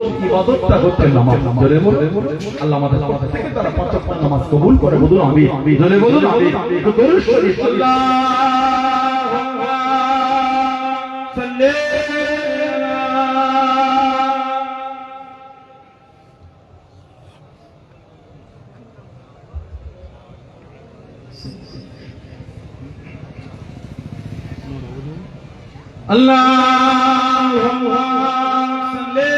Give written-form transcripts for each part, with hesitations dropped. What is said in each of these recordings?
ইবাদতটা হচ্ছে নামাজ। জোরে বলুন আল্লাহ আমাদের থেকে তারা পাঁচ ওয়াক্ত নামাজ কবুল করে বলুন আমিন। জোরে বলুন আমিন। তো দরুদ শরীফ সাল্লাল্লাহু আল্লাহুম্মা সাল্লি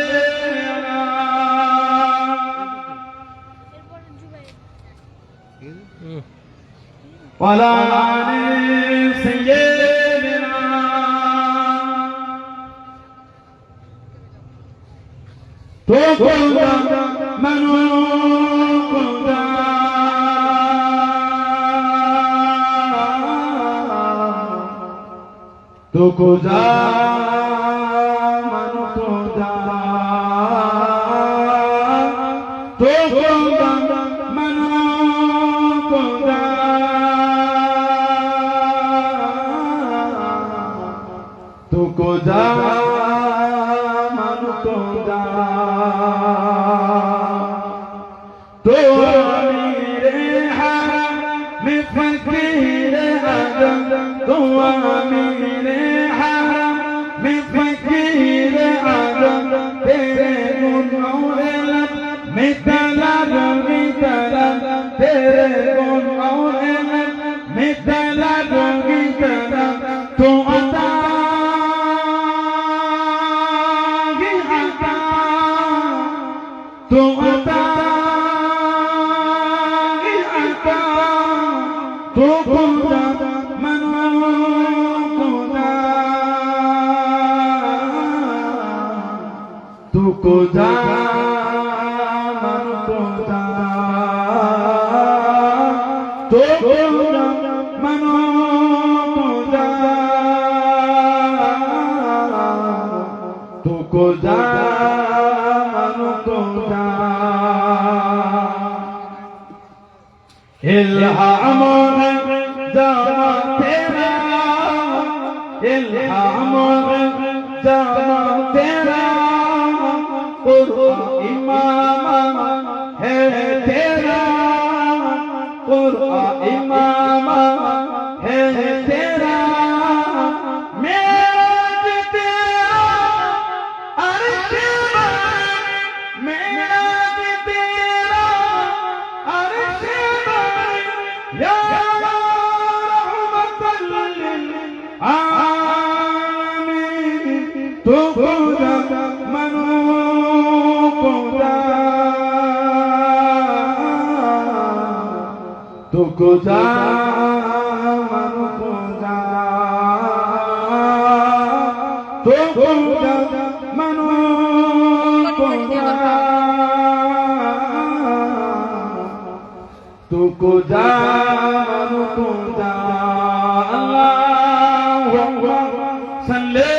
ওয়ালা আলি সাইয়্যিদিনা তো কুলদা মানু কুলদা তো কুলদা মানু কুলদা তো কুলদা মানু কুলদা तुको जा मानु को जा तो मेरे हाथ में फकीर आजम तो मेरे हाथ में फकीर आजम तेरे गुनों लब में तलब तेरे गुनों लब में तलब तो तुको जा मनु को जा तुको जा मनु को जा तुको जा मनु को जा इल्हाम जामा तेरा इल्हाम जामा तेरा इमाम है तेरा कुरआन इमाम है तेरा मेराज तेरा अर्श मेराज तेरा अर्श या रहमतल लिल आमीन तो खुदा मनु तुको जा मनु को जा तुको जा मनु को जा तुको जा मनु को जा अल्लाहुम्मा सल्ली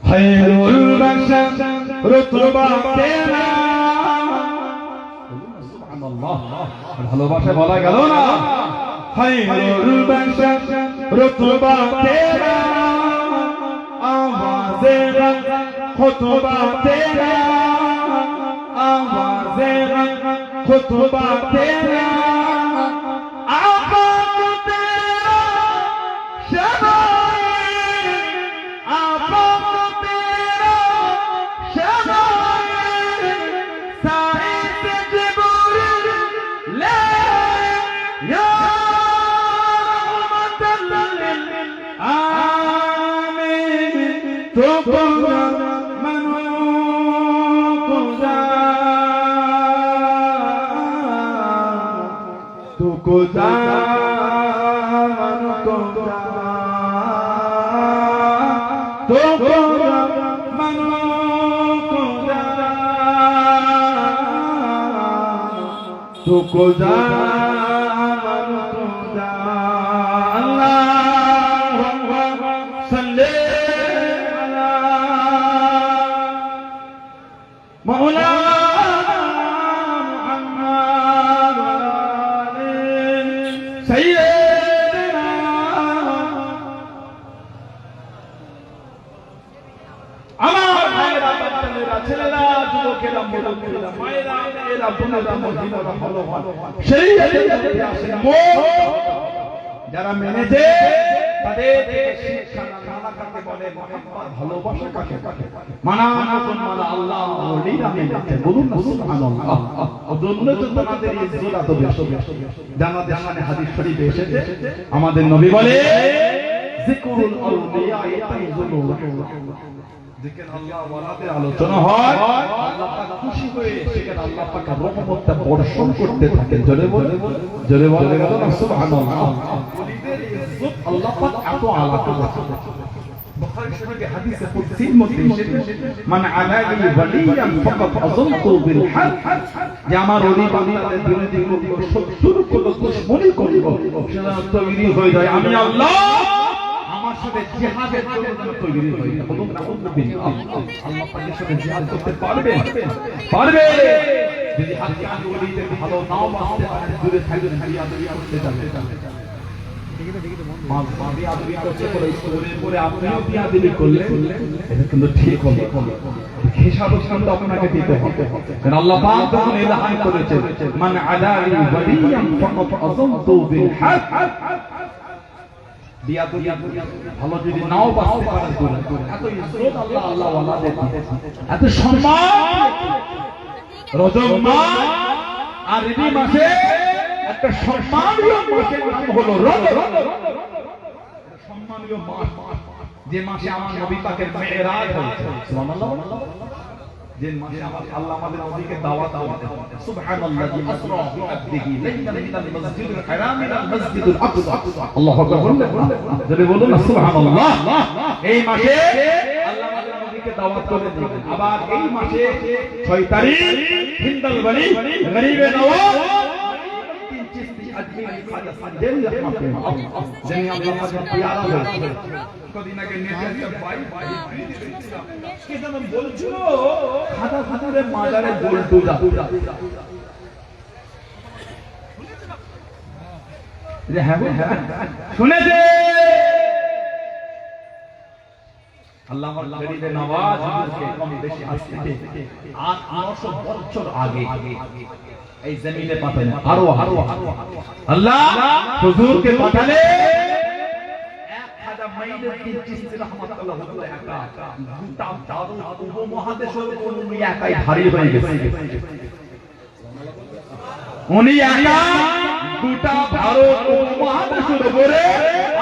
खैरुल बशर रुतबा तेरा सुबहानाल्लाह ভালোবাসা বলা গেল না खैरुल बशर रुतबा तेरा आवाज़े खुतबा तेरा आवाज़े खुतबा तेरा तुको जा मनु को जा तुको जा मनु को जा तुको जा मनु को जा अल्लाहुम्मा सल्ली अला মাওলানা মুহাম্মদ ওয়া আলিহি সাইয়্যিদিনা। আমার ভাইরা, বাচ্চারা, ছেলেরা, যুবকেরা, মুরব্বিরা, মায়েরা, মেয়েরা, বোনেরা, মহিলারা ভালো ভালো সেই যারা মেনেছে তাদের শিক্ষা নানা কাকে বলে, মহব্বত ভালোবাসা কাকে কাকে মানা মানা আল্লাহ ওলিরা মেনেছে। বলুন না সুবহানাল্লাহ। ওজন্য তো তোমাদের ইজ্জত এত বেশি। জানাতে জানাতে হাদিস শরীফে এসেছে আমাদের নবী বলে যিকরুল আউলিয়া তাইজুল। जिक्र अल्लाह ওয়ালাদের আলোচনা হয়, আল্লাহ পাক খুশি হয়ে সেখানে আল্লাহ পাক রহমতটা বর্ষণ করতে থাকেন। জোরে বলে সুবহানাল্লাহ। ওলিদের ইজ্জত আল্লাহ পাক এত আলা করেছেন। বুখারী শরীফে হাদিসে কুদসির মধ্যে এসেছে মান আলাইহি ওয়ালিয়ান ফাকাত আযালতু বিল হক, যে আমার ওলি বান্দাদের বিরোধী করব, শত্রু করব, দুশমনি করব, সেটা তৈরি হয়ে যায় আমি আল্লাহ আমার সাথে জিহাদের জন্য তৈরি হই। বলুন আল্লাহ পাকের সাথে জিহাদ করতে পারবে পারবে। যদি হাক্কানি ওলিদের ভালো নাও বাসতে পারে, দূরে থাকবে, বিয়াদবি করতে যাবে। বিয়াদবি করতে করে স্কুলের পরে আপনিও বিয়াদবি করলে এটা কিন্তু ঠিক হবে। হিসাব কিন্তু আপনাকে দিতে হবে। কারণ আল্লাহ পাক তখন এলান করেছেন মান আলাইহি ওয়ালিয়ান ফাকাত আযালতু বিল হক। ভালো যদি নাও বাঁচতে পারেন, এত ইজ্জত আল্লাহ আল্লাহ ওয়ালাদের দিয়েছেন, এত সম্মান। রজব মাস আরবি মাসে একটা সম্মানীয় মাসের নাম হলো রজব। সম্মানীয় মাস, যে মাসে আমার নবী পাকের মেরাজ হয়েছে। সুবহানাল্লাহ। যে মাসে আল্লাহ আমাদের নবীকে দাওয়াত দিয়েছেন। সুবহানাল্লাহি আসরা বিআবদিহি লাইলান মিনাল মাসজিদিল হারাম ইলাল মাসজিদিল আকসা। আল্লাহু আকবার। যদি বলুন না সুবহানাল্লাহ। এই মাসে আল্লাহ আমাদের নবীকে দাওয়াত করে দিয়েছেন। আবার এই মাসে 6 তারিখ হিন্দাল ওয়ালি গরিবে নওয়াজ কদিন আগে নেটে বলছিল খাদা খাদারে মাজারে বলতো শুনেছে আল্লাহ গরিবে নওয়াজ কম বেশি আসছে 800 বছর আগে এই জমিনে পাঠালেন। আরো আল্লাহ হুজুরকে পাঠালে 1000 মাইলের দিন চিশতি রাহমাতুল্লাহ হুজুর একা গোটা দারুল উপমহাদেশের উনি একাই ভারী হয়ে গেছে। উনি একা গোটা ভারত উপমহাদেশের উপরে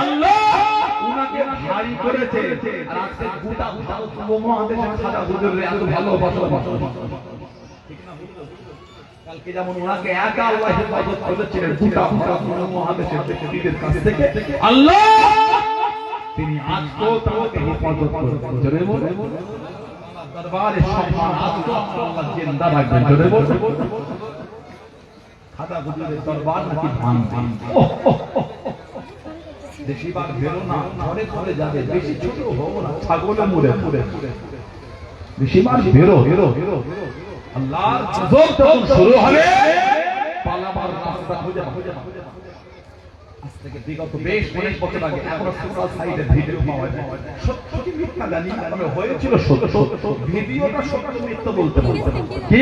আল্লাহ উনাকে ভারী করেছে। আর আজকে গোটা ভারত উপমহাদেশের খাজা হুজুরের এত ভালোবাসা। কালকে যেমন ওনাকে একা আল্লাহ হেফাজত করেছিলেন গোটা ভারত মহাদেশের ব্যক্তিদের কাছ থেকে, আল্লাহ তিনি আজকেও তাকে হেফাজত করবেন। জোরে বলুন দরবারে সম্মান আজকেও আল্লাহ জিন্দা রাখবেন। জোরে বলুন খাজা হুজুরের দরবার নাকি ভাঙবে। বেশিবার বেরো না, ঘরে ঘরে যাবে, বেশি ছোট হবো না, ছাগলে মুড়ে মুড়ে বেশিবার বেরো। আল্লাহর গজব যখন শুরু হবে পালাবার রাস্তা খুঁজে পাবে। আজ থেকে বিগত বেশ অনেক বছর আগে এখন সোশ্যাল সাইটে ভিডিও পাওয়া যায়। সত্য কি মিথ্যা জানি না, তবে হয়েছিল সত্য। ভিডিওটা সত্য মিথ্যা বলতে বলতে কি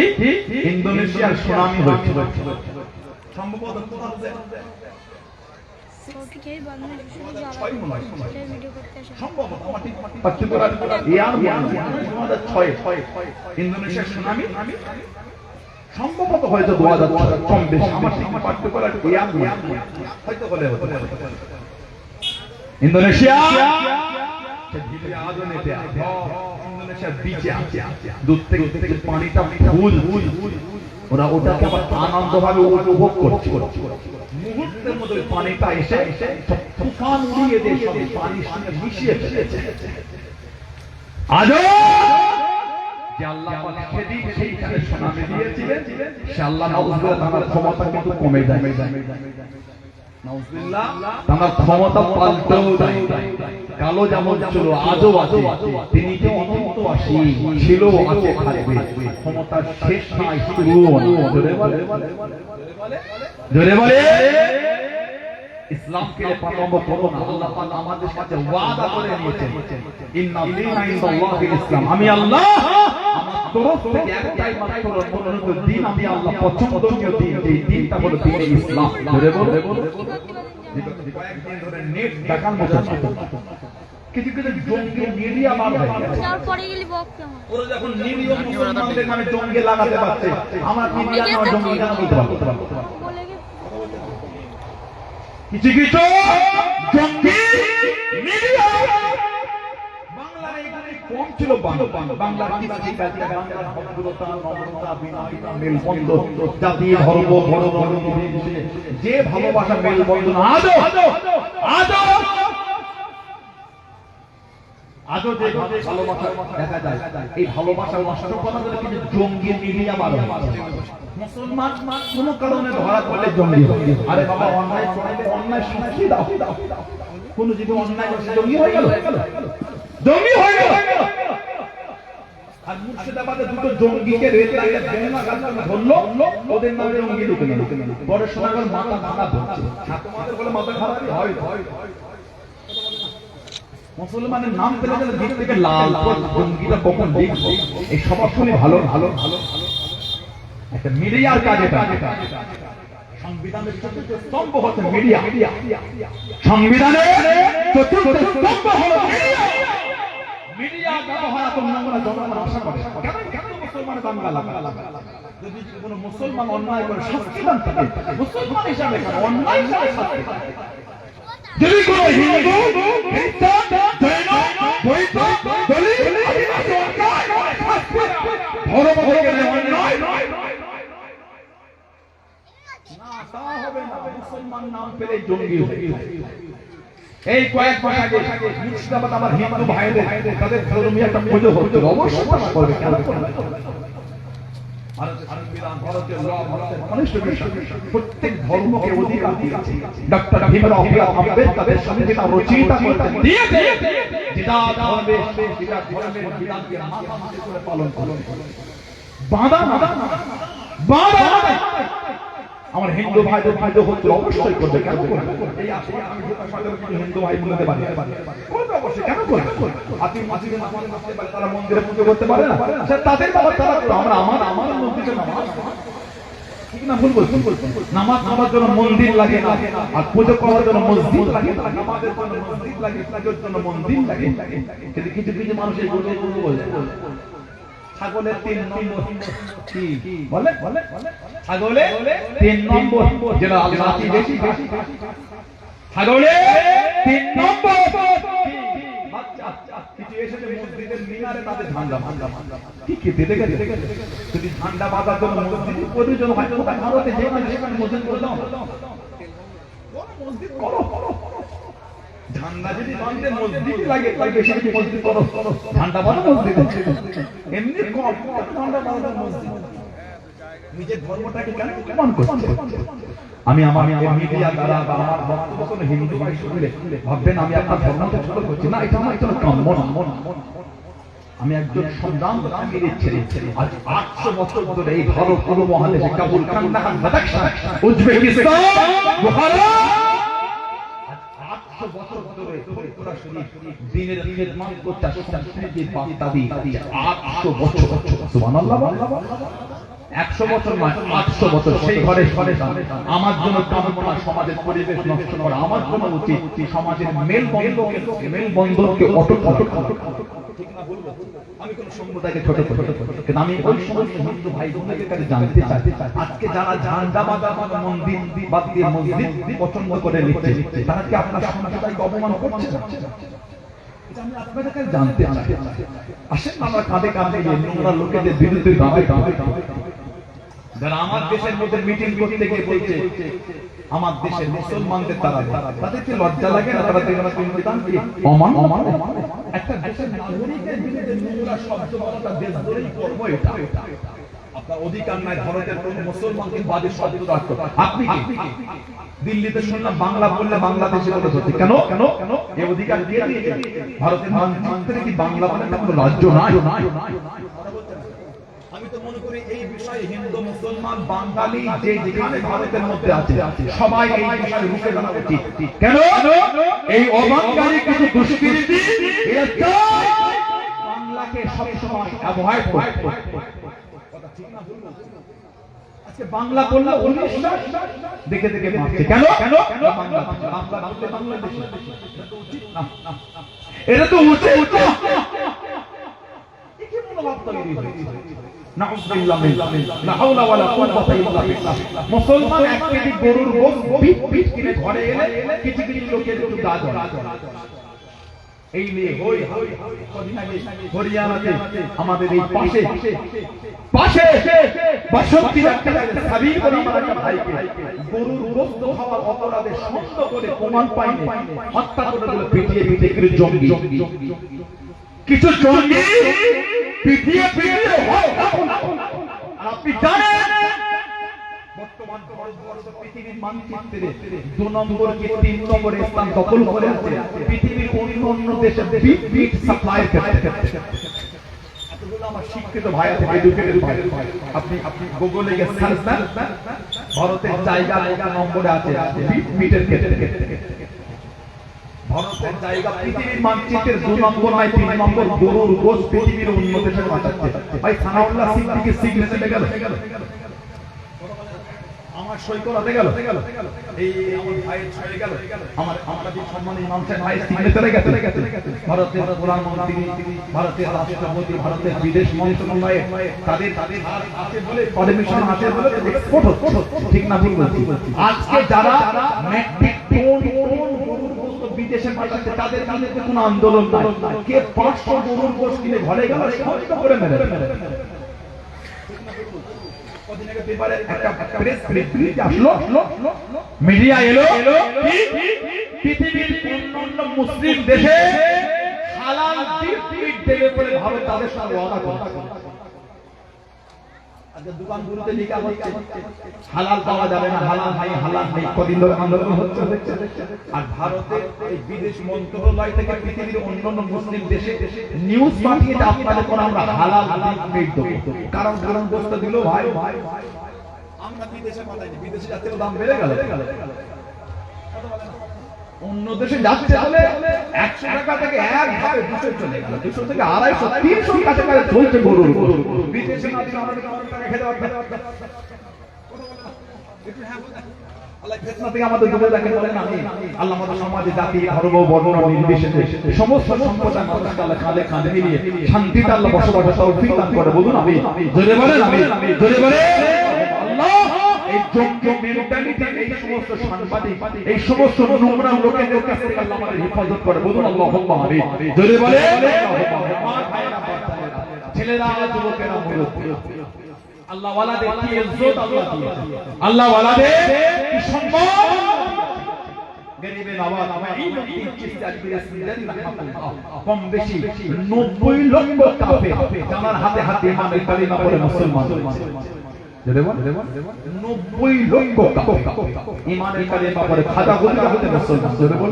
ইন্দোনেশিয়ার সুনামি হয়েছিল সম্ভবত ইন্দোনেশিয়ার সুনামি সম্ভবত হয়তো 2006 কম বেশি পার্টিকুলার হয়তো বলে ইন্দোনেশিয়া ইন্দোনেশিয়ার বিচে দূর থেকে পানিটা ফুল, ওরা ওটাকে আবার আনন্দভাবে উপভোগ করছে। মুহূর্তের মধ্যে পানিটা এসে তুফান উড়িয়ে দিয়ে সব পানির সঙ্গে মিশিয়ে ফেলেছে। আজও যে আল্লাহ পাক সেদিন সেইখানে সুনামি দিয়েছিলেন, সে আল্লাহ নাউজুবিল্লাহ তাআলার ক্ষমতা কিন্তু কমে যায়। নাউজুবিল্লাহ, তার ক্ষমতা পাল্টেও দেয়। কালো যেমন ছিল আজও আছে, তিনি যে অনন্ত আসি ছিল, আছে, থাকবে। ক্ষমতার শেষ নাই, শুরুও নেই। জোরে বলে ইসলামকে প্রারম্ভ করো না। আল্লাহ পাক আমাদের সাথে ওয়াদা করে নিয়েছেন, ইন্না দীনা ইনদাল্লাহিল ইসলাম। আমি আল্লাহ আমার তরফ থেকে একটাই মাত্র মনোনীত দ্বীন, আমি আল্লাহ পছন্দনীয় দ্বীন, এই দ্বীনটা হলো দ্বীন ইসলাম। জোরে বলে কয়েকদিন ধরে নেট দেখার মতো কিছু কিছু জঙ্গি মিডিয়া বার হয়ে গেছে। তারপরে গেলি বক কেমন ওরা যখন নিরীহ মুসলমানদের নামে জঙ্গি লাগাতে পারছে, আমার মিডিয়া না জঙ্গি কেন বলতে পারবো? বলে গেছে কিছু কিছু জঙ্গি মিডিয়া বাংলার এখানে কম ছিল। বাংলার কৃষ্টি কালচার, বাংলার ভদ্রতা, নম্রতা, বিনয়তা, মেলবন্ধন, জাতি, ধর্ম, বড় বড় যে ভালোবাসা, মেলবন্ধন আজও যে ভালোবাসা দেখা যায়, এই ভালোবাসা নষ্ট করা গেলে কিন্তু জঙ্গি মিডিয়া বাড়ে। মুসলমান কোন কারণে ধরা পড়লে জঙ্গি হয়। আরে বাবা, অন্যায় করলে অন্যায় শাস্তি দাও। কোন জীবে অন্যায় করলে জঙ্গি হয়ে গেল, জঙ্গি হয়ে গেল। আর মুর্শিদাবাদে দুটো জঙ্গিকে রেখে ধরলো, ওদের নামে জঙ্গি লিখে নিল। পরে শোনা গেল মাথা ভাঙা ধরছে। তোমাদের বলে মাথা খারাপ হয়। মুসলমানের নাম পেলে গেলে দিক থেকে লাল জঙ্গিটা কখন দেখবো? এই সবসময় ভালো ভালো ভালো একটা মিডিয়ার কাজে সংবিধানের চতুর্থ স্তম্ভ হচ্ছে মিডিয়া। সংবিধানের চতুর্থ স্তম্ভ হলো মিডিয়া। মিডিয়া ব্যবহার এত নোংরা জনগণ আশা করে কেন মুসলমান বাংলা লাগা? যদি কোনো মুসলমান অন্যায় করে শাস্তি দান থাকে, মুসলমান হিসাবে কেন অন্যায় করে শাস্তি দান? যদি কোন হিন্দু, খ্রিস্টান, জৈন, বৌদ্ধ, দলিত, আদিবাসী অন্যায় করে শাস্তি দান, ধর্ম থেকে অন্যায় না, তা হবে না। মুসলমান নাম পেলে জঙ্গি হয়ে যায়। এই কয়েক মাস আগে মুর্শিদাবাদ আমার হিন্দু ভাইদের তাদের ধর্মীয় একটা পুজো হচ্ছে, অবশ্যই তারা করবে। কেন করবে? প্রত্যেক ধর্মকে অধিকার দিয়েছে। ডক্টর ভীমরাও আম্বেদকরের সাথে যেটা রচয়িতা করেছেন, দিয়েছে যেটা ধর্মের বিধানকে মাথামাতি করে পালন করুন। বাধা না, বাধা আমার হিন্দু ভাইদের পুজো হচ্ছে, অবশ্যই করবে। কেন করবে? এই আসে আমি হিন্দু ভাই বলতে পারি, করবে অবশ্যই। কেন করবে? আপনি মসজিদে নামাজ পড়তে পারে, তারা মন্দিরে পুজো করতে পারে না, তাদের বাবা তারা করবে। আমরা আমার মন্দিরে নামাজ, ঠিক না? ভুল বলছি। নামাজ পড়ার জন্য মন্দির লাগে না, আর পুজো করার জন্য মসজিদ লাগে। নামাজের জন্য মসজিদ লাগে, পুজোর জন্য মন্দির লাগে। কিন্তু কিছু কিছু মানুষ এই বলে ছাগলের 3 নম্বর কি বলে? ছাগলের 3 নম্বর যেটা আল্লাহ বেশি ছাগলের 3 নম্বর কিছু এসেছে মসজিদের মিনারে তাদের ঝান্ডা কি দেখে যদি ঝান্ডা বাঁধার জন্য মসজিদ প্রয়োজন হয়, ভারতে যেখানে মসজিদ করে দাও, মসজিদ করো। ঝান্ডা যদি বাঁধতে মসজিদ লাগে, তাই বেশি বেশি মসজিদ করো, ঝান্ডা বাঁধা মসজিদ। এমনি কম ঝান্ডা বাঁধা মসজিদ। নিজের ধর্মটাকে কেন কেমন করছে? আমি আমার মিডিয়া দ্বারা বা আমার বক্তব্য কোনো হিন্দু ভাই শুনলে ভাববেন আমি আপনার ধর্মকে ছোট করছি না, এটা আমার জন্য কাম্য না। আমি একজন সংগ্রাম ছেড়ে আজ 800 বছর ধরে এই ভারত উপমহাদেশে Kabul, Kandahar, Badakhshan, Uzbekistan, Bukhara 800 বছর ধরে দ্বীনের খিদমত করতে সংস্কৃতির বার্তা দিয়ে 800 বছর। সুবহানাল্লাহ। 100 বছর নয়, 800 বছর। সেই ঘরে আমার জন্য কাম্য না সমাজের পরিবেশ নষ্ট করা। আমার জন্য উচিত সমাজের মেলবন্ধনকে অটুট ঠিক না বলবো? আমি কোন সম্প্রদায়কে ছোট করব, কিন্তু আমি ওই সমস্ত হিন্দু ভাই বোনদের কাছে জানতে চাই, আজকে যারা ঝান্ডা বাঁধা মন্দির বাদ দিয়ে মসজিদ পছন্দ করে নিচ্ছে, তারা কি আপনার সম্প্রদায়কে অপমান করছে? আমি আপনাদের কাছে জানতে চাই। আসেন আমরা কাঁধে কাঁধে নোংরা লোকেদের বিরুদ্ধে দাঁড়াই। যারা আমার দেশের মধ্যে মিটিং করতে গিয়ে বলছে আমার দেশের মুসলমানদের তাদেরকে লজ্জা লাগে না? তারা একটা দেশের নাগরিকের বিরুদ্ধে নোংরা শব্দ বলাটা দেশদ্রোহী কর্ম। এটা আপনার অধিকার নাই ভারতের কোন মুসলমানকে বাজে শব্দ রাখতে। আপনি দিল্লিতে শুনলাম বাংলা বললে বাংলাদেশে বলে হচ্ছে কেন কেন এই অধিকার কে দিয়েছে? ভারতের মানচিত্রে কি বাংলা বলে কোনো রাজ্য নাই? আমি তো মনে করি এই বিষয়ে হিন্দু মুসলমান বাঙালি যে যেখানে ভারতের মধ্যে আছে সবাই এই বিষয়ে রুখে দাঁড়ানো উচিত। কেন? এই অবাঙালি কিছু দুষ্কৃতী এরা চায় বাংলাকে সবসময় অ্যাভয়েড করতে। কথা ঠিক না ভুল? আজকে বাংলা বললে 19 দেখে দেখে মারছে। কেন কেন বাংলা বাংলা বলতে বাংলাদেশ এটা তো উচিত না। কি মনোভাব তৈরি হয়েছে? নাউযুবিল্লাহ লা হাওলা ওয়ালা কুওয়াতা ইল্লা বিল্লাহ। মুসলমান এক কেজি গরুর গোশত বিট বিট কিনে ঘরে এলে কিছু কিছু লোকের একটু দাঁত এই নিয়ে হই কদিন আগে হরিয়ানাতে আমাদের এই পাশে পাশে বাসন্তীর একটা সাবির করে আমার একটা ভাইকে গরুর গোশত খাওয়ার অপরাধে সন্দেহ করে প্রমাণ পাইনি হত্যা করে দিল পিটিয়ে পিটিয়ে করে জঙ্গি। কিছু জঙ্গি পিটিয়ে পিটিয়ে হয়। আর আপনি জানেন বর্তমান ভারতবর্ষ পৃথিবীর মানচিত্রে 2 নম্বর কি 3 নম্বরে স্থান দখল করে আছে পৃথিবীর অন্য দেশে বিট সাপ্লাই করতে। এতগুলো আমার শিক্ষিত ভাই আছে, এডুকেটেড ভাই। আপনি গুগলে গিয়ে সার্চ দেন ভারতের জায়গা কত নম্বরে আছে বিটের ক্ষেত্রে। ভারতের জায়গা পৃথিবীর মানচিত্রের 2 নম্বর নয় 3 নম্বর গরুর গোশত পৃথিবীর অন্য দেশে পাঠাচ্ছে। ভাই সানাউল্লাহ সিদ্দিকী সিগনেচারে গেল আমার সই করাতে গেল এই আমার ভাইয়ের ছয়ে গেল আমার আমাদের সম্মানিত ইমাম সাহেব ভাই সিগনেচারে গেছে। ভারতের প্রধানমন্ত্রী, ভারতের রাষ্ট্রপতি, ভারতের বিদেশ মন্ত্রণালয়ে তাদের আছে বলে পারমিশন আছে বলে এক্সপোর্ট হচ্ছে। ঠিক না ভুল বলছি? আজকে যারা মেট্রিক টন বিদেশে পাঠাচ্ছে তাদের কাছে কোনো আন্দোলন নাই। কে 500 গরুর গোশত কিনে ঘরে গেল সব করে মেরে কদিন আগে পেপারে একটা প্রেস ব্রিফ আসলো, মিডিয়া এলো পৃথিবীর অন্যান্য মুসলিম দেশে হালাল মিট দেবে বলে ভারত তাদের সঙ্গে ওয়াদা করেছে। আজকে দোকানগুলোতে লেখা হচ্ছে হালাল পাওয়া যাবে না, হালাল নাই কদিন ধরে আন্দোলন হচ্ছে। আর ভারতের এই বিদেশ মন্ত্রণালয় থেকে পৃথিবীর অন্যান্য মুসলিম দেশে নিউজ পাঠিয়ে আপনাদের কোন আমরা হালাল মিট দেব। কারণ বস্তু দিল ভাই আমরা বিদেশে পাঠাইনি, বিদেশে যাচ্ছে দাম বেড়ে গেল। অন্য দেশে যাচ্ছে বলে 100 টাকা থেকে একভাবে 200 চলে গেল, 200 থেকে 250 300 কাছাকাছি চলছে গরুর গোশত। বিদেশে না দিলে আমাদের টাকা খেতে পারবে না। আল্লাহ ফিতনা থেকে আমাদের দূরে রাখেন বলেন আমি। আল্লাহ আমাদের সমাজে জাতি ধর্ম বর্ণ নির্বিশেষে সমস্ত সম্প্রদায়ের মানুষকে আল্লাহ কাঁধে কাঁধে মিলিয়ে শান্তিতে আল্লাহ বসবাসের তৌফিক দান করে। বলুন আমি জোরে বলেন, আমি জোরে বলেন আল্লাহ। এই জঙ্গি মেন্টালিটি, এই সমস্ত সাংবাদিক, এই সমস্ত নোংরা লোকেদের কাছ থেকে আল্লাহ আমাদের হেফাজত করে। বলুন আল্লাহুম্মা আমিন জোরে বলেন। ছেলেরা যুবকেরা মুরব্বি আল্লাহ ওয়ালাদের কি ইজ্জত আল্লাহ দিয়েছে, আল্লাহ ওয়ালাদের কি সম্মান। গরিবে নওয়াজ মাইনুদ্দিন চিশতি আজমিরি রাহমাতুল্লাহ কম বেশি 90 লক্ষ কাফের যারা হাতে হাতে ইমানের কালিমা পড়ে মুসলমান। জোরে বল 90 লক্ষ কাফের ইমানের কালিমা পড়ে খাজা গুজরা হতে মুসলমান। জোরে বল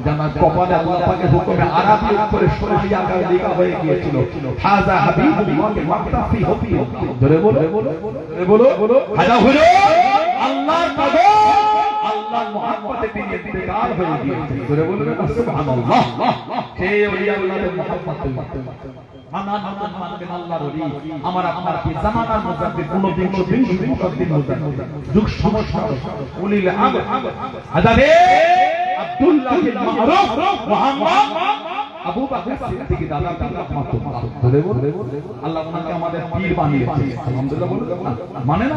জানা কপালে আল্লাহ পাকের হুকুমে আরবি অক্ষরে সোনালী আকারে লেখা হয়ে গিয়েছিল হাজা হাবিবুল্লাহকে মাকতাফি হবি। জোরে বল বলো হাজা হলো আল্লাহর কদম, আল্লাহর মুহাব্বতে তিনি ইন্তেকাল হয়ে গিয়েছেন। জোরে বলবেন সুবহানাল্লাহ। সেই ওলি আল্লাহর মুহাব্বত মানান মানবেন আল্লাহর ওলি। আমার আপনার কি জামানার মুজাদ্দিদ 29 মুজাদ্দিদ যুগ সমস্যা উলিল আমর হযরত আব্দুল্লাহ বিন মারুফ মুহাম্মদ আবু বকর সিদ্দিকী দাদা রাহমাতুল্লাহ। জোরে বল আল্লাহ ওনাকে আমাদের পীর বানিয়েছে। আলহামদুলিল্লাহ বলুন মানে না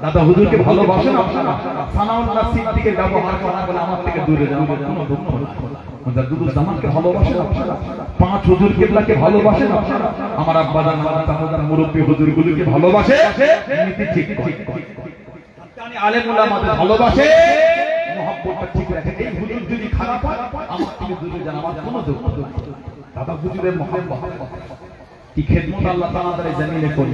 দাদা হুজুরকে ভালোবাসেন আপনারা। সানাউল্লাহ সিদ্দিকীর ব্যবহার করা বলে আমার থেকে দূরে যান, কোনো দুঃখ না। মুজাদ্দিদুল জামানকে ভালোবাসেন আপনারা, 5 হুজুর কিবলাকে ভালোবাসেন আপনারা, আমার আব্বা জান আমার তাহজার মুরব্বি হুজুরগুলোকে ভালোবাসে, নীতি ঠিক করে হাক্কানি আলেম উলামাদের ভালোবাসে, মহব্বতটা ঠিক রাখে। এই হুজুর যদি খারাপ হয় আমার থেকে দূরে যান, আমার কোনো দুঃখ। দাদা হুজুরের মহব্বত কি খেদমত আল্লাহ তাআলা তার জমিনে করে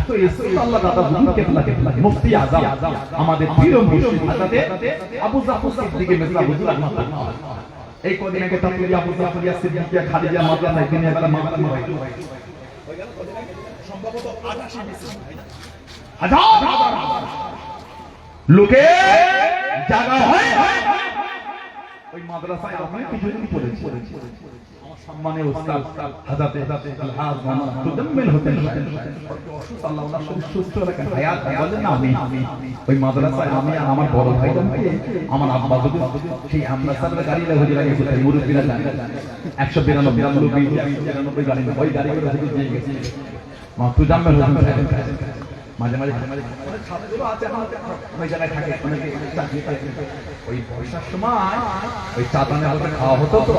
এত ইজ্জত আল্লাহ দাদা হুজুর কেবলা মুফতি আযম আমাদের পীর মুর্শিদ হযরত আবু জাফর সিদ্দিকী মির্জা হুজুর রাহমাতুল্লাহ এই কদিন আগে তাফসীর আবু জাফর সিদ্দিকী খাদিজা মাদ্রাসায় দিনে বেলা মাহফিল হয় সম্ভবত 88 বিসি হাজার লোকে জায়গা হয় ওই মাদ্রাসায় অনেক কিছু পড়েছে আমার সম্মানীয় উস্তাদ হযরত আলহাজ মোহাম্মদ মুজাম্মিল হোসেন অসুস্থ আল্লাহ ওনার সুস্থ রাখেন হায়াত বলেন না আমি ওই মাদ্রাসায় আমি আর আমার বড় ভাই আমার আব্বা যদি সেই আমরা সাথে গাড়ি লাগে লাগে কোথায় মুরব্বিরা জানে 192 গাড়ি ওই গাড়িগুলো থেকে দিয়ে গেছে মুজাম্মিল হোসেন সাহেব মাঝে মাঝে ছাত্রগুলো আছে ওই জায়গায় থাকে অনেকে চাকরি করে ওই পয়সার সময় ওই চাতানে বসে খাওয়া হতো তো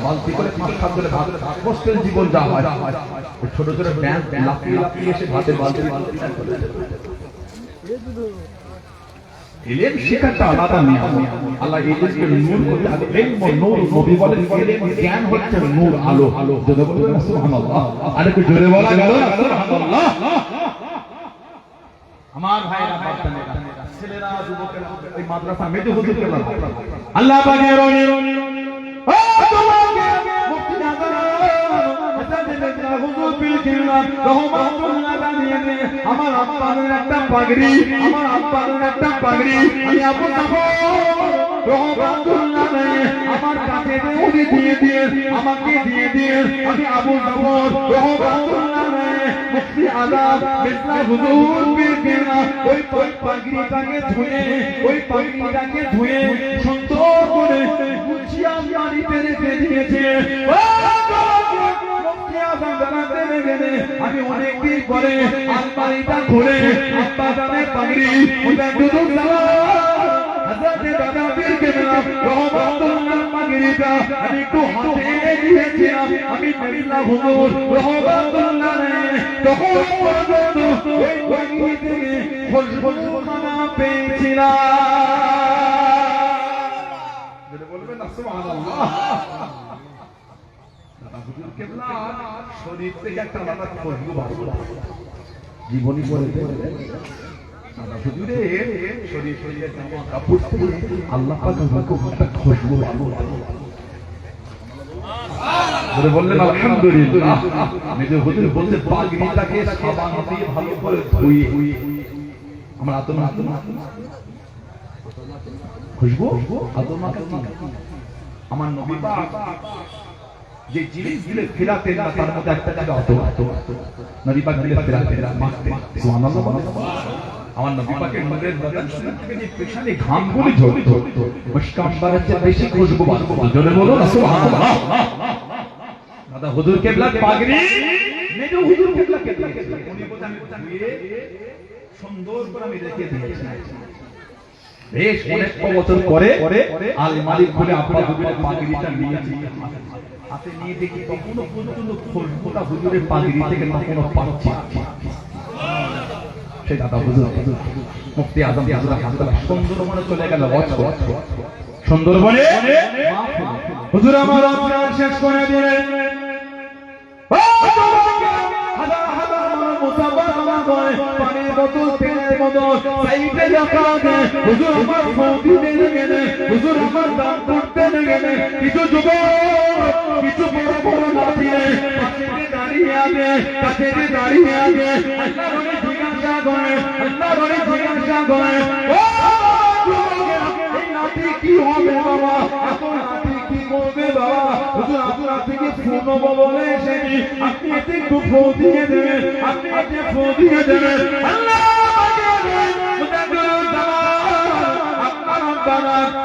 বালতি করে 5-7 করে ভাত হোস্টেল জীবন যা হয় ওই ছোট ছোট ব্যাংক লাফিয়ে লাফিয়ে এসে ভাতের বালতি ইলম শিক্ষাটা আলাদা নিয়ম আল্লাহ ইলমকে নূর করতে আগে ইলম ও নূর নবী বলেন ইলম জ্ঞান হচ্ছে নূর আলো যদি বলেন সুবহানাল্লাহ আরেকটু জোরে বলা গেল সুবহানাল্লাহ আমার ভাইরা বাচ্চারা ছেলেরা যুবকেরা ওই মাদ্রাসা মেজো হুজুর কেবলা আল্লাহ পাকের ও তোমাকে মুক্তি দান হাসান মেজা হুজুর বিল কিবলা রহমাতুল্লাহ জানিয়ে দে আমার আব্বার একটা পাগড়ি আমি আবু জাফর রহমাতুল্লাহ আমার কাছে উনি দিয়ে আমাকে দিয়ে আমি আবু জাফর রহমাতুল্লাহ মুফতি আযম মির্জা হুজুর পীর কেবলা ওই পাগড়িটাকে ধুয়ে সুন্দর করে গুছিয়ে বাড়িতে রেখে দিয়েছে মুফতি আযম জানাতে গেলে আমি অনেক দিন পরে আলমারিটা খুলে আব্বা জানের পাগড়ি ওটা দুধ হযরত দাদা পীর কেবলা রহমাতুল্লাহ পাগড়িটা আমি একটু হাতে দিয়েছিলাম আমি মির্জা হুজুর রহমাতুল্লাহ তখন পর্যন্ত ওই পাগড়ি থেকে খুশবুখানা পেয়েছিলাম যদি বলবেন না সুবহানাল্লাহ দাদা হুজুর কেবলা শরীর থেকে একটা আলাদা খুশবু বাড়ছে জীবনী বলে দাদা হুজুরের শরীরের জামা কাপড় থেকে আল্লাহ পাক আমাকে একটা খুশবু বলে বললেন আলহামদুলিল্লাহ মেজো হুজুর বলতে পাগড়িটাকে সাবান দিয়ে ভালো করে ধুই আমরা আতমা খুশবু আতমা কি আমার নবী পাক যে জিনিস দিলে ফিরাতে না তার মধ্যে একটা ছিল আতমা নবী পাক দিলে ফিরাতে মাখতে সুবহানাল্লাহ আমার নবী পাকের নূরের বদন থেকে যে পেছনে ঘামগুলি ঝরতো মুশকাম্বারের চেয়ে বেশি খুশবু বাড়তো জোরে বলো না সুবহানাল্লাহ দাদা হুজুর কেবলা পাগড়ি মেজো হুজুর কেবলাকে দিয়েছে উনি বলেন আমি ধুয়ে সুন্দর করে আমি রেখে দিয়েছি বেশ অনেক বছর পরে আলমারি খুলে আব্বা হুজুরের পাগড়িটা নিয়েছি হাতে নিয়ে দেখি তখনও পর্যন্ত খুশবুটা হুজুরের পাগড়ি থেকে তখনও পাচ্ছি সেই দাদা হুজুর মুফতি আযম হুজুর হাসপাতাল সুন্দরবনে চলে গেল সুন্দরবনে হুজুর আমার আপনার শেষ করে দিলেন পানির বোতল তেলের বোতল সাইডে রাখা আছে হুজুর আমার ফৌদি দিতে গেলে হুজুর আমার দান করতে গেলে কিছু যুবক কিছু বড় বড় লাঠিয়ে কাছে দাঁড়িয়ে আছে আল্লাহ বলে জিজ্ঞাসা করে ও এই লাঠি কি হবে বাবা এত লাঠি কি করবে বাবা হুজুর আপনার থেকে ফোন বলে এসেছি আপনি একটু ফোন দিয়ে দেবেন আল্লাহ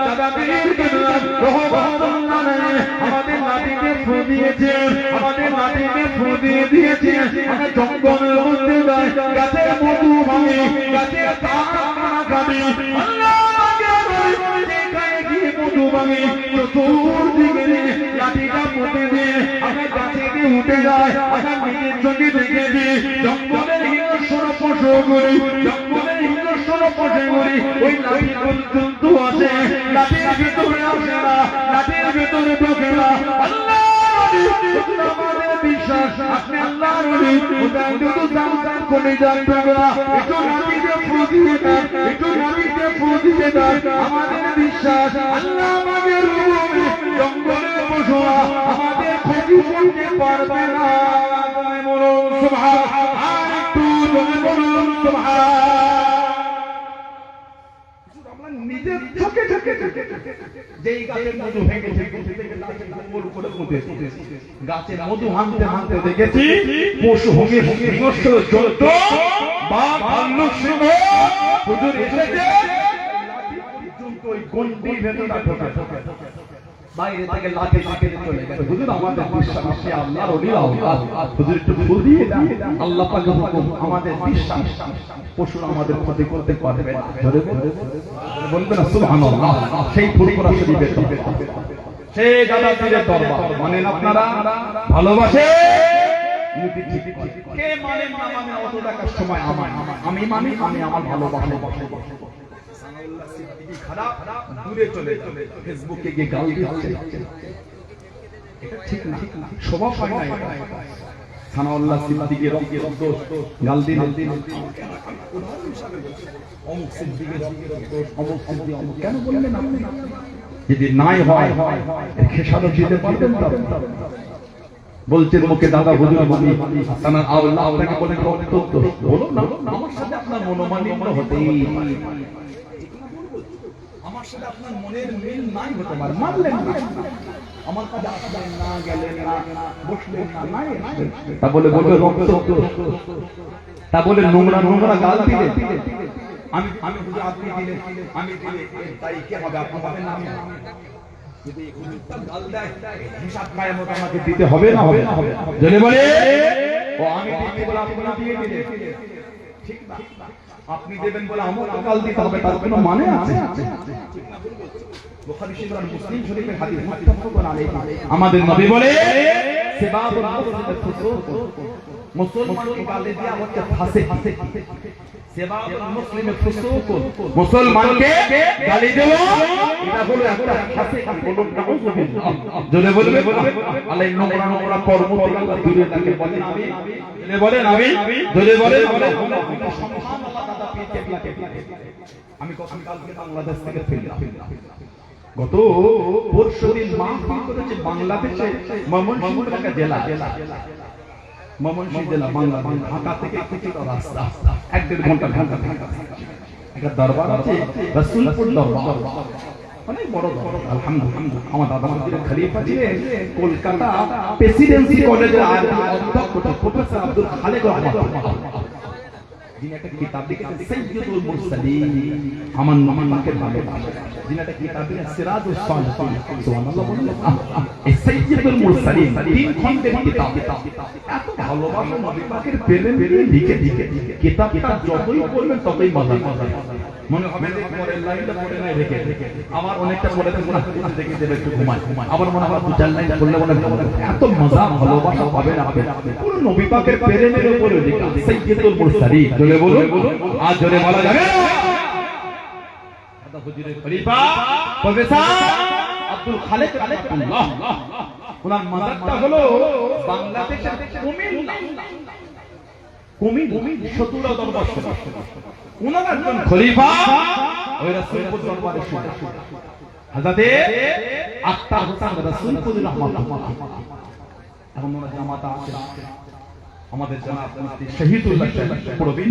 দাদা পীর কেবলা রহমাতুল্লাহ আমাদের লাঠিকে ফু দিয়েছে আমরা জঙ্গলের মধ্যে যাই গাছে মধু ভাঙি গাছে খাবি আল্লাহ মধু ভাঙি চতুর্দিকে লাঠিটা পুঁতে দিয়ে আমরা গাছে উঠে যায় আমরা নিজের চোখে দেখেছি জঙ্গলের হিংস্র পশুগুলি ওই লাঠি পর্যন্ত আসে লাঠির ভিতরে আসে না লাঠির ভিতরে ঢোকে না আল্লাহ আমাদের বিশ্বাস আপনি আল্লাহ নবী উদাই দুধ জামদার কোনে জানতো না একটু নবীকে ফুদিয়ে দাও একটু নবীকে ফুদিয়ে দাও আমাদের বিশ্বাস আল্লাহ আমাদের রূপে জঙ্গলে পশুরা আমাদের ক্ষতি করতে পারবে না বলুন সুবহান আর একটু বলুন সুবহান নিজের চোখে চোখে যেই গাছের মধু ভেঙে গাছের মধু হানতে হানতে দেখেছি পশু ভঙ্গে হিংস্র জন্তু বা ভাল্লুক সিংহ হুজুর এসেছে জন্তু ওই গন্ডির ভেতরে ঢোকে বাইরে থেকে লাঠি লাঠি চলে গেছে হুজুর আমাদের বিশ্বাস আছে আল্লাহর ওলি আল্লাহ হুজুর একটু ফুল দিয়ে দাও আল্লাহ পাকের হুকুম আমাদের বিশ্বাস পশুরা আমাদের ক্ষতি করতে পারবে না ধরে বলবে না সুবহানাল্লাহ সেই ফুরফুরা শরীফের সেই দাদা পীরের দরবার মানেন আপনারা ভালোবাসে কে মানে না মানে অত টাকার সময় আমি মানি আমি আমার ভালোবাসা সানাউল্লাহ সিদ্দিকী খারাপ দূরে চলে ফেসবুকে গিয়ে গাল দিচ্ছে এটা ঠিক না স্বভাব হয় না এটা সানাউল্লাহ সিদ্দিকী রক্ত গাল দিন অমুক সিদ্দিকী রক্ত অমুক সিদ্দিকী অমুক কেন বললেন আপনি যদি নাই হয় খেসারত দিতে পারবেন তো বলছেন মুখে দাদা হুজুর বলি সানার আল্লাহ আপনাকে বলে রক্ত বলো না আমার সাথে আপনার মনোমালিন্য হতেই আমার সাথে আপনার মনের মিল নাই হতে পারে মানলেন না আমার কাছে আসলেন না গেলেন না বসলেন না নাই তা বলে বলবে রক্ত তা বলে নোংরা নোংরা গাল দিলে আমি আমি হুজুর আপনি দিলে আমি দিলে তাই কি হবে আপনি পাবেন না আমি যদি হুজুরটা গাল দেয় হিসাব কায়েম মত আমাকে দিতে হবে না হবে জেনে বলে ও আমি দিতে বলে আপনি দিয়ে দিলে ঠিক না আপনি দেবেন বলে আমাকে গাল দিতে হবে তার কোনো মানে আছে বুখারী শরীফ আর মুসলিম শরীফের হাদিস মুত্তাফাকুন আলাইহি আমাদের নবী বলে সিবাবুল মুসলিমের ফুসুক মুসলমানকে গালি দেয়া হচ্ছে ফাসিক সিবাবুল মুসলিমের ফুসুক মুসলমানকে গালি দেওয়া এটা হলো একটা ফাসিক বলুন নাউযুবিল্লাহ জোরে বলবে আল্লাহ নোংরা নোংরা কর্ম থেকে দূরে থাকে বলেন আমি বলেন আমি জোরে বলেন সুবহানাল্লাহ দাদা আমি কালকে বাংলাদেশ থেকে ফিরলাম গত পরশুদিন মাহফিল করেছে বাংলাদেশে ময়মনসিংহ একটা জেলা ময়মনসিংহ জেলা বাংলাদেশ ঢাকা থেকে কিছুটা রাস্তা 1-1.5 ঘন্টা একটা দরবার আছে রাসূলপুর দরবার অনেক বড় দরবার আলহামদুলিল্লাহ আমার দাদা হুজুরের খলিফা ছিলেন কলকাতা প্রেসিডেন্সি কলেজের অধ্যক্ষ প্রফেসর আব্দুল খালেক রহমাতুল্লাহ যিনি একটা কিতাব লিখেছেন সাইয়্যিদুল মুরসালিন আমার নবীকে ভালোবাসা যিনি একটা কিতাব লিখেছেন সিরাজুস সালিহিন সুবহানাল্লাহ বলুন এই সাইয়্যিদুল মুরসালিন 3 খণ্ডের কিতাব এত ভালোবাসা নবী পাকের প্রেমে লিখে কিতাবটা যতই পড়বেন ততই মজা মনে হবে যে পরের লাইনটা পড়ে নাই রেখে আবার অনেকটা পড়ে দেন গুনাহ দেখে দেবে একটু ঘুমায় আবার মনে হয় 2-4 লাইন পড়লে মনে হবে এত মজা ভালোবাসা পাবেন আপনি পুরো নবী পাকের প্রেমের উপরে লেখা সাইয়্যিদুল মুরসালিন জোরে বলুন আর জোরে বলা যাবে না দাদা হুজুরের খলিফা প্রফেসর আব্দুল খালেক রহমাতুল্লাহ ওনার মাজারটা হলো বাংলাদেশের কুমিল্লা শতুরা দরবার শরীফ ওনার একজন খলিফা ওই রাসূলপুর দরবারে ছিল হযরতে আখতার হোসেন রাসূলপুর রহমাতুল্লাহ এখন ওনার জামাতা আছে আমাদের জনাব মুফতি শহীদুল্লাহ প্রবীণ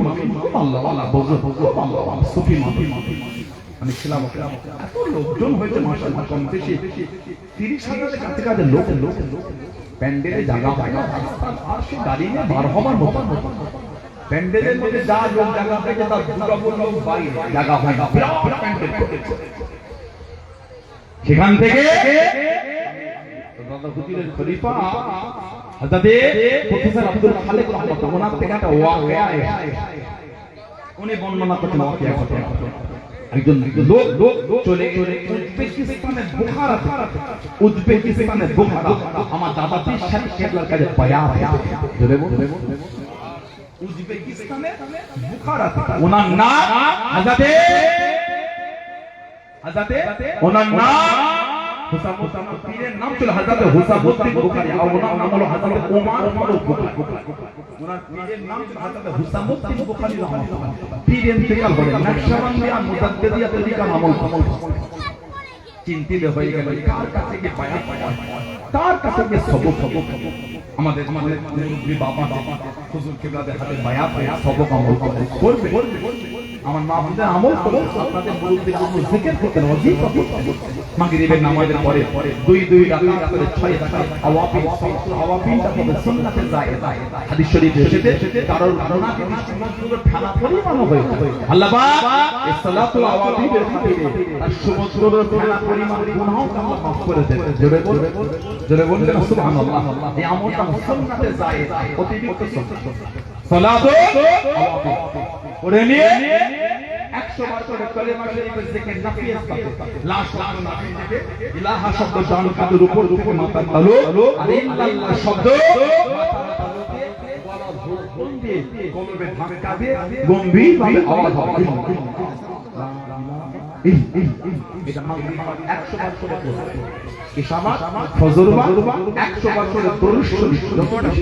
আল্লাহ আল্লাহ বুজুর্গ আল্লাহ সুফি মাফি আমি ছিলাম এত লোকজন হয়েছে মাশাআল্লাহ কম বেশি 30,000 কাছে কাছে লোক প্যান্ডেলে জায়গা হয় না আর সে গাড়ি নিয়ে বার হবার মতো প্যান্ডেলের মধ্যে যা লোক জায়গা থেকে তার দুটো লোক বাইরে জায়গা হয় না প্যান্ডেল সেখান থেকে দাদা হুজুরের খলিফা হযরতে প্রফেসর আব্দুল খালেক রহমাতুল্লাহ ওনার থেকে একটা ওয়াকিয়া উনি বর্ণনা করতেন ওয়াকিয়া কথা একজন লোক চলে উজবেকিস্তানে বুখারা আমার দাদা পীর সাহেব কেবলার কাছে বায়াত ধরে বলে উজবেকিস্তানে বুখারা ওনার নাম হযরতে ওনার নাম হুসামুদ্দিন পীরের নাম ছিল হযরত হুসামুদ্দিন বুখারী আর ওনার নাম হলো হযরত ওমর ফারুক বুখারী ওনার পীরের নাম ছিল হযরত হুসামুদ্দিন বুখারী রাহমাতুল্লাহ পীর ইন্তেকাল হলেন নকশবন্দিয়া মুজাদ্দিদিয়া তরিকা আমল চিন্তিত হয়ে গেল কার কাছে গিয়ে বায়াত তার কাছে গিয়ে সবক আমাদের মুরব্বি বাবা হুজুর কিবলাদের হাতে বায়াত হয়ে সবক আমল করবে আমার মা আপনাদের আমল করুন আপনাদের মুরব্বি আমল জিকির করতেন ওয়াজিফা করতেন মাগরিবের নামাজের পরে দুই রাকাত করে 6 রাকাত আওয়াবিনটা হবে সুন্নাতে জায়েজ হাদিস শরীফে এসেছে কারোর গুনাহকে দৃষ্টিমন্দির ঠানা পরিমাণও হয়েছে আল্লাহ পাক এই সালাতুল আওয়াবিনের খাতিরে আর সমুদ্রের ঠানা পরিমাণ গুনাহও আল্লাহ মাফ করে দেন জোরে বলবেন সুবহানাল্লাহ এই আমলটা সুন্নাতে জায়েজ অতিরিক্ত সালাতুল আওয়াবিন পড়ে নিয়ে 100 বার করে কালেমা শরীফের জিকির নাফি ইসবাত লাশ নাফি থেকে ইলাহা শব্দ ডান কাঁধের উপর থেকে মাথা তালু আর ইল্লাল্লাহ শব্দ মাথার তালুতে গলা ঝোল দিয়ে কলবে ধাক্কা দিয়ে গম্ভীরভাবে আওয়াজ হবে এটা মাগরিব 100 বার করে পড়বে ইশামা ফজর 100 বার করে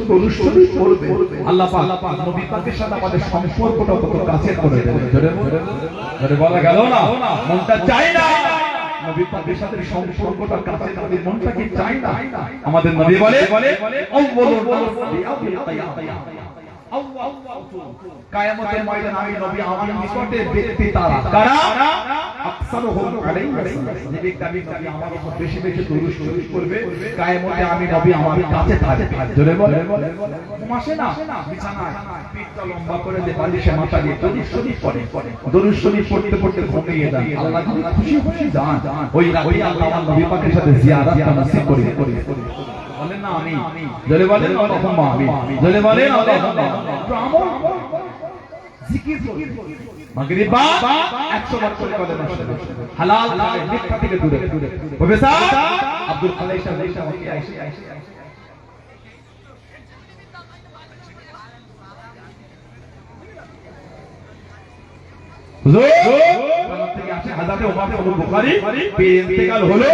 দরুদ শরীফ পড়বে আল্লাহ পাক নবী পাকের সাথে আমাদের সম্পর্কটা কত কাছে করে দেবে জোরে বলা গেল না মনটা চাই না নবী পাকের সাথে সম্পর্কটা কাছে আমাদের মনটা কি চাই না আমাদের নবী বলে আউয়ালুল কিয়ামতের ময়দানে আমি নবী আমার নিকটে ব্যক্তি তারা কারা আকসারুহুম আলাইহি যে ব্যক্তি আমার উপর বেশি বেশি দরুদ শরীফ করবে কিয়ামতে আমি নবী আমার কাছে থাকবে জোরে বলে ঘুমাসে না বিছানায় পিঠটা লম্বা করে দিয়ে বালিশে মাথা দিয়ে দরুদ শরীফ পড়ে দরুদ শরীফ পড়তে পড়তে ঘুমিয়ে যান আল্লাহ যদি খুশি যান ওই রাতে আল্লাহ আমার নবী পাকের সাথে জিয়ারতটা নসিব করে বলেন না আমি জোরে বলেন আল্লাহুম্মা আমিন জোরে বলেন আল্লাহুম্মা আমল জিকির মাগরিব 100 বার করে কলেমা শরীফ হালাল খাবে মিথ্যা থেকে দূরে হবে স্যার আব্দুল খালেক সাহেব হুজুর থেকে আসে হযরত ওমর ফারুক বুখারী পীর ইন্তেকাল হলো